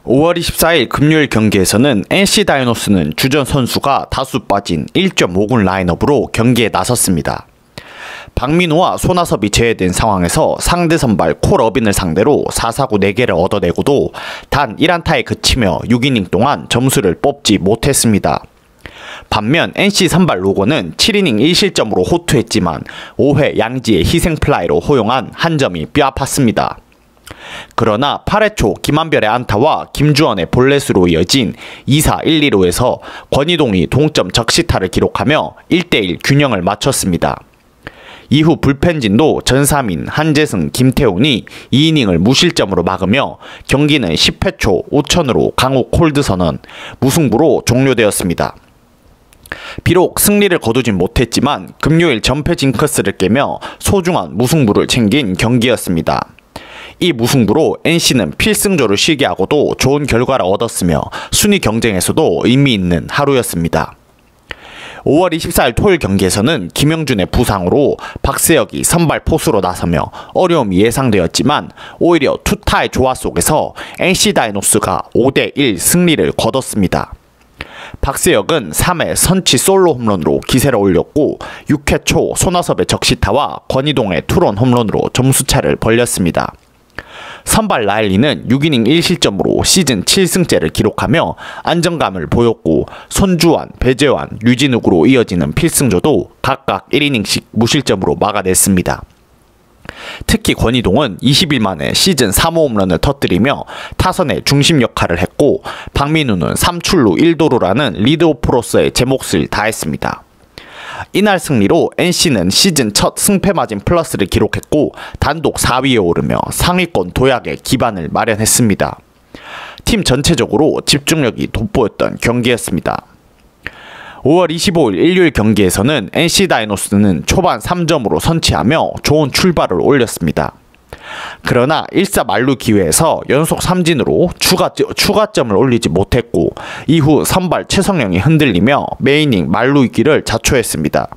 5월 24일 금요일 경기에서는 NC 다이노스는 주전 선수가 다수 빠진 1.5군 라인업으로 경기에 나섰습니다. 박민우와 손아섭이 제외된 상황에서 상대 선발 콜어빈을 상대로 4사구 4개를 얻어내고도 단 1안타에 그치며 6이닝 동안 점수를 뽑지 못했습니다. 반면 NC 선발 로건은 7이닝 1실점으로 호투했지만 5회 양지의 희생플라이로 허용한 한 점이 뼈아팠습니다. 그러나 8회 초 김한별의 안타와 김주원의 볼넷으로 이어진 2사 1, 2루에서 권희동이 동점 적시타를 기록하며 1대1 균형을 맞췄습니다. 이후 불펜진도 전삼인 한재승, 김태훈이 2이닝을 무실점으로 막으며 경기는 10회 초 우천으로 강욱 콜드 선언, 무승부로 종료되었습니다. 비록 승리를 거두진 못했지만 금요일 전패 징크스를 깨며 소중한 무승부를 챙긴 경기였습니다. 이 무승부로 NC는 필승조를 쉬게 하고도 좋은 결과를 얻었으며 순위 경쟁에서도 의미 있는 하루였습니다. 5월 24일 토요일 경기에서는 김영준의 부상으로 박세혁이 선발 포수로 나서며 어려움이 예상되었지만 오히려 투타의 조화 속에서 NC 다이노스가 5대1 승리를 거뒀습니다. 박세혁은 3회 선취 솔로 홈런으로 기세를 올렸고 6회 초 손아섭의 적시타와 권희동의 투런 홈런으로 점수차를 벌렸습니다. 선발 라일리는 6이닝 1실점으로 시즌 7승째를 기록하며 안정감을 보였고 손주환, 배재환, 류진욱으로 이어지는 필승조도 각각 1이닝씩 무실점으로 막아냈습니다. 특히 권희동은 20일 만에 시즌 3호 홈런을 터뜨리며 타선의 중심 역할을 했고 박민우는 3출루 1도루라는 리드오프로서의 제 몫을 다했습니다. 이날 승리로 NC는 시즌 첫 승패 마진 플러스를 기록했고 단독 4위에 오르며 상위권 도약의 기반을 마련했습니다. 팀 전체적으로 집중력이 돋보였던 경기였습니다. 5월 25일 일요일 경기에서는 NC 다이노스는 초반 3점으로 선취하며 좋은 출발을 올렸습니다. 그러나 1사 만루 기회에서 연속 삼진으로 추가점을 올리지 못했고 이후 선발 최성영이 흔들리며 매이닝 만루 위기를 자초했습니다.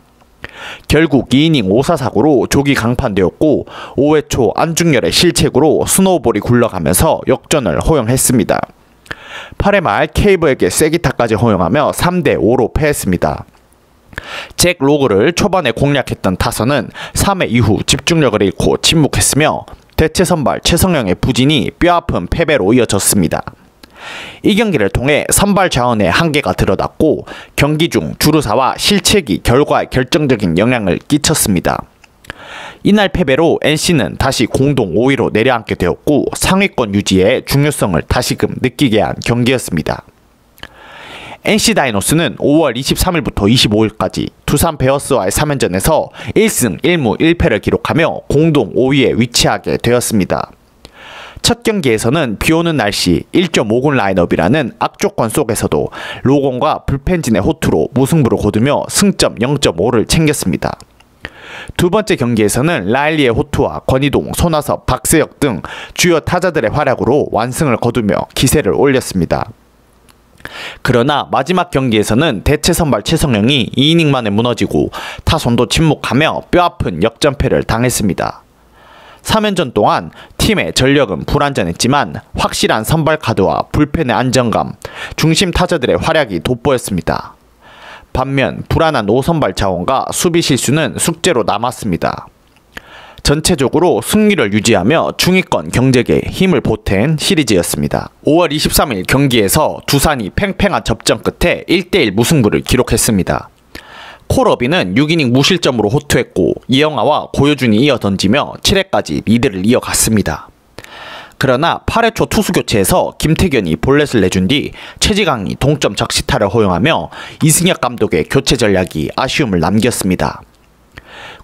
결국 2이닝 5사4구로 조기 강판되었고 5회 초 안중열의 실책으로 스노우볼이 굴러가면서 역전을 허용했습니다. 8회 말 케이브에게 쐐기타까지 허용하며 3대5로 패했습니다. 잭 로그를 초반에 공략했던 타선은 3회 이후 집중력을 잃고 침묵했으며 대체 선발 최성영의 부진이 뼈아픈 패배로 이어졌습니다. 이 경기를 통해 선발 자원의 한계가 드러났고 경기 중 주루사와 실책이 결과에 결정적인 영향을 끼쳤습니다. 이날 패배로 NC는 다시 공동 5위로 내려앉게 되었고 상위권 유지의 중요성을 다시금 느끼게 한 경기였습니다. NC 다이노스는 5월 23일부터 25일까지 두산 베어스와의 3연전에서 1승 1무 1패를 기록하며 공동 5위에 위치하게 되었습니다. 첫 경기에서는 비오는 날씨 1.5군 라인업이라는 악조건 속에서도 로건과 불펜진의 호투로 무승부를 거두며 승점 0.5를 챙겼습니다. 두 번째 경기에서는 라일리의 호투와 권희동, 손아섭, 박세혁 등 주요 타자들의 활약으로 완승을 거두며 기세를 올렸습니다. 그러나 마지막 경기에서는 대체 선발 최성영이 2이닝 만에 무너지고 타선도 침묵하며 뼈아픈 역전패를 당했습니다. 3연전 동안 팀의 전력은 불안전했지만 확실한 선발 카드와 불펜의 안정감, 중심 타자들의 활약이 돋보였습니다. 반면 불안한 5선발 자원과 수비 실수는 숙제로 남았습니다. 전체적으로 승리를 유지하며 중위권 경쟁에 힘을 보탠 시리즈였습니다. 5월 23일 경기에서 두산이 팽팽한 접전 끝에 1대1 무승부를 기록했습니다. 콜어빈은 6이닝 무실점으로 호투했고 이영하와 고효준이 이어 던지며 7회까지 리드를 이어갔습니다. 그러나 8회 초 투수 교체에서 김태견이 볼넷을 내준 뒤 최지강이 동점 적시타를 허용하며 이승엽 감독의 교체 전략이 아쉬움을 남겼습니다.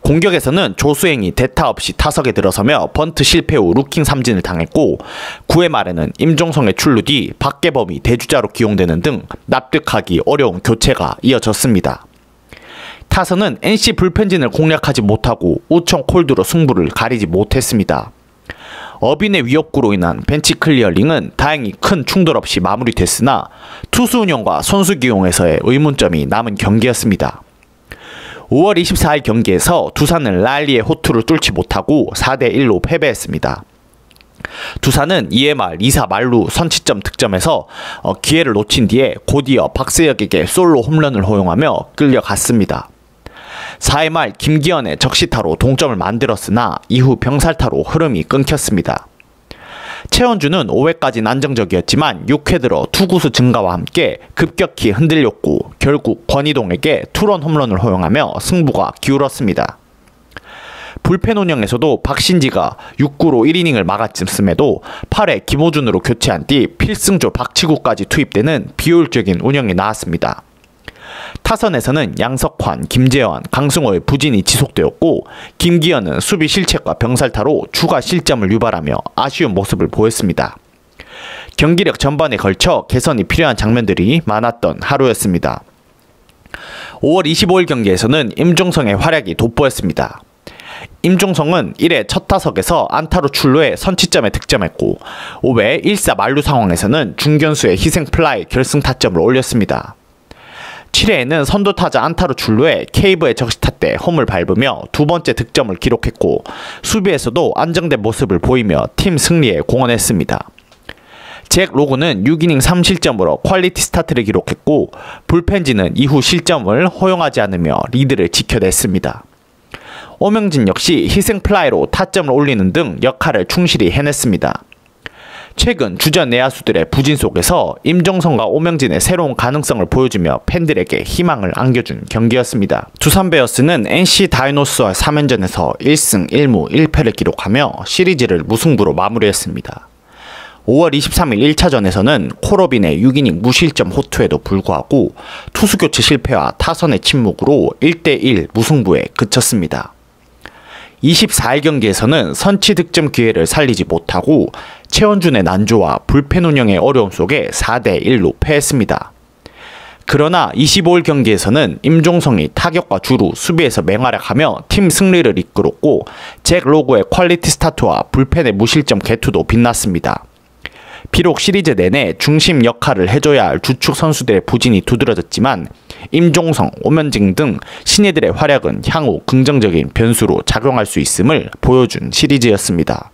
공격에서는 조수행이 대타 없이 타석에 들어서며 번트 실패 후 루킹 삼진을 당했고 9회 말에는 임종성의 출루 뒤 박계범이 대주자로 기용되는 등 납득하기 어려운 교체가 이어졌습니다. 타선은 NC 불펜진을 공략하지 못하고 우청 콜드로 승부를 가리지 못했습니다. 어빈의 위협구로 인한 벤치 클리어링은 다행히 큰 충돌 없이 마무리됐으나 투수 운영과 선수 기용에서의 의문점이 남은 경기였습니다. 5월 24일 경기에서 두산은 라일리의 호투를 뚫지 못하고 4대1로 패배했습니다. 두산은 이에 말 2사 만루 선취점 득점에서 기회를 놓친 뒤에 곧이어 박세혁에게 솔로 홈런을 허용하며 끌려갔습니다. 4회 말 김기현의 적시타로 동점을 만들었으나 이후 병살타로 흐름이 끊겼습니다. 최원주는 5회까지는 안정적이었지만 6회 들어 투구수 증가와 함께 급격히 흔들렸고 결국 권희동에게 투런 홈런을 허용하며 승부가 기울었습니다. 불펜 운영에서도 박신지가 6구로 1이닝을 막았음에도 8회 김호준으로 교체한 뒤 필승조 박치구까지 투입되는 비효율적인 운영이 나왔습니다. 타선에서는 양석환, 김재환, 강승호의 부진이 지속되었고 김기현은 수비 실책과 병살타로 추가 실점을 유발하며 아쉬운 모습을 보였습니다. 경기력 전반에 걸쳐 개선이 필요한 장면들이 많았던 하루였습니다. 5월 25일 경기에서는 임종성의 활약이 돋보였습니다. 임종성은 1회 첫 타석에서 안타로 출루해 선취점에 득점했고 5회 1사 만루 상황에서는 중견수의 희생 플라이 결승 타점을 올렸습니다. 7회에는 선두타자 안타로 출루해 케이브의 적시타 때 홈을 밟으며 두 번째 득점을 기록했고 수비에서도 안정된 모습을 보이며 팀 승리에 공헌했습니다. 잭 로그는 6이닝 3실점으로 퀄리티 스타트를 기록했고 불펜진은 이후 실점을 허용하지 않으며 리드를 지켜냈습니다. 오명진 역시 희생 플라이로 타점을 올리는 등 역할을 충실히 해냈습니다. 최근 주전 내야수들의 부진 속에서 임종성과 오명진의 새로운 가능성을 보여주며 팬들에게 희망을 안겨준 경기였습니다. 두산 베어스는 NC 다이노스와 3연전에서 1승 1무 1패를 기록하며 시리즈를 무승부로 마무리했습니다. 5월 23일 1차전에서는 코로빈의 6이닝 무실점 호투에도 불구하고 투수교체 실패와 타선의 침묵으로 1대1 무승부에 그쳤습니다. 24일 경기에서는 선취 득점 기회를 살리지 못하고 최원준의 난조와 불펜 운영의 어려움 속에 4대1로 패했습니다. 그러나 25일 경기에서는 임종성이 타격과 주루, 수비에서 맹활약하며 팀 승리를 이끌었고 잭 로그의 퀄리티 스타트와 불펜의 무실점 개투도 빛났습니다. 비록 시리즈 내내 중심 역할을 해줘야 할 주축 선수들의 부진이 두드러졌지만 임종성, 오명진 등 신예들의 활약은 향후 긍정적인 변수로 작용할 수 있음을 보여준 시리즈였습니다.